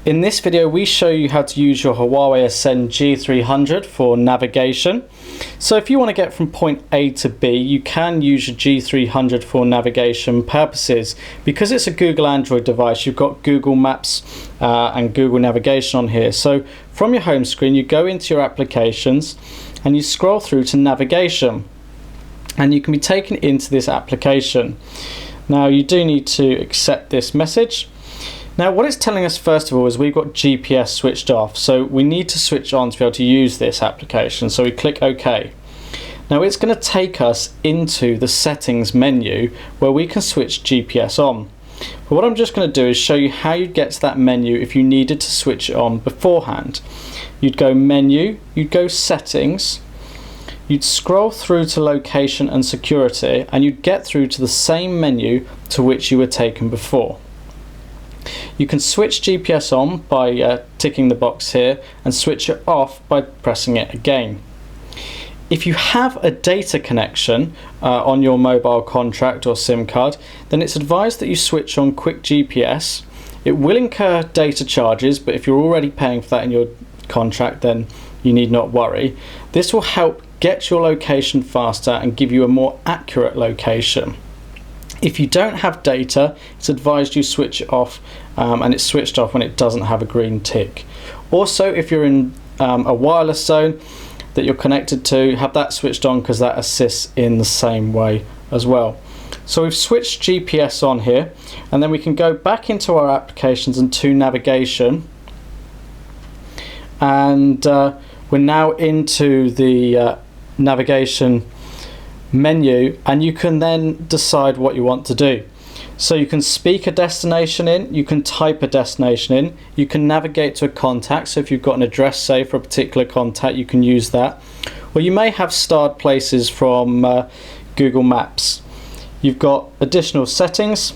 In this video we show you how to use your Huawei Ascend G300 for navigation. So if you want to get from point A to B, you can use your G300 for navigation purposes. Because it's a Google Android device, you've got Google Maps and Google Navigation on here. So from your home screen you go into your applications and you scroll through to navigation, and you can be taken into this application. Now you do need to accept this message. Now what it's telling us first of all is we've got GPS switched off, so we need to switch on to be able to use this application, so we click OK. Now it's going to take us into the settings menu where we can switch GPS on. But what I'm just going to do is show you how you'd get to that menu if you needed to switch it on beforehand. You'd go menu, you'd go settings, you'd scroll through to location and security, and you'd get through to the same menu to which you were taken before. You can switch GPS on by ticking the box here and switch it off by pressing it again. If you have a data connection on your mobile contract or SIM card, then it's advised that you switch on Quick GPS. It will incur data charges, but if you're already paying for that in your contract, then you need not worry. This will help get your location faster and give you a more accurate location. If you don't have data, it's advised you switch it off, and it's switched off when it doesn't have a green tick. Also, if you're in a wireless zone that you're connected to, have that switched on because that assists in the same way as well. So we've switched GPS on here, and then we can go back into our applications and to navigation, and we're now into the navigation menu, and you can then decide what you want to do. So you can speak a destination in, you can type a destination in, you can navigate to a contact, so if you've got an address say for a particular contact you can use that, or you may have starred places from Google Maps. You've got additional settings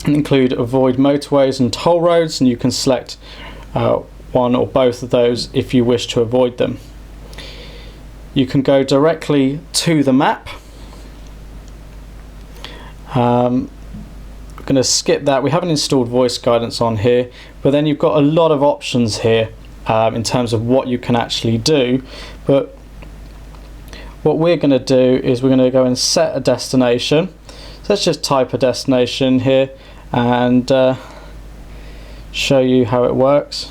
that include avoid motorways and toll roads, and you can select one or both of those if you wish to avoid them. You can go directly to the map. I'm going to skip that. We haven't installed voice guidance on here, but then you've got a lot of options here in terms of what you can actually do. But what we're going to do is we're going to go and set a destination. So let's just type a destination here and show you how it works.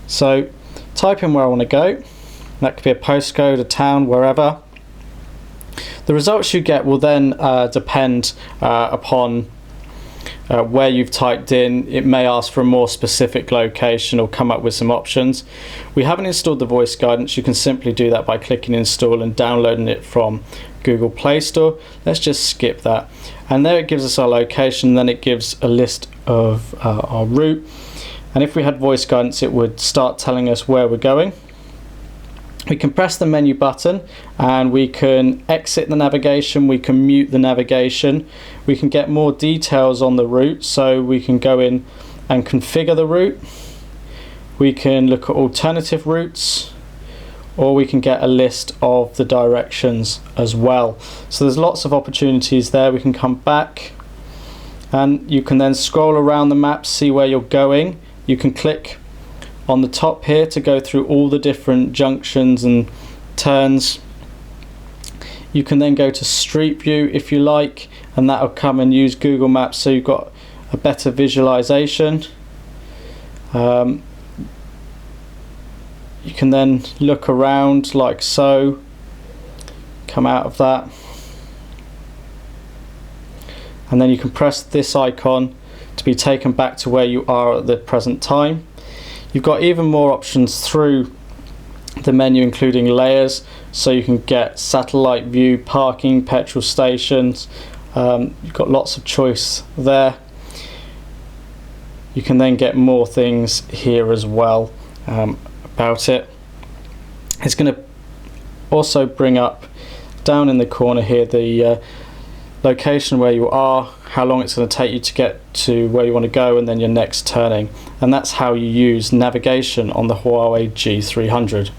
So type in where I want to go. That could be a postcode, a town, wherever. The results you get will then depend upon where you've typed in. It may ask for a more specific location or come up with some options. We haven't installed the voice guidance. You can simply do that by clicking install and downloading it from Google Play Store. Let's just skip that. And there it gives us our location, then it gives a list of our route. And if we had voice guidance, it would start telling us where we're going. We can press the menu button and we can exit the navigation, we can mute the navigation, we can get more details on the route, so we can go in and configure the route, we can look at alternative routes, or we can get a list of the directions as well. So there's lots of opportunities there. We can come back and you can then scroll around the map, see where you're going. You can click on the top here to go through all the different junctions and turns. You can then go to Street View if you like, and that'll come and use Google Maps, so you've got a better visualization. You can then look around like so, come out of that, and then you can press this icon to be taken back to where you are at the present time. You've got even more options through the menu, including layers, so you can get satellite view, parking, petrol stations. You've got lots of choice there. You can then get more things here as well about it. It's going to also bring up down in the corner here the location where you are, how long it's going to take you to get to where you want to go, and then your next turning. And that's how you use navigation on the Huawei G300.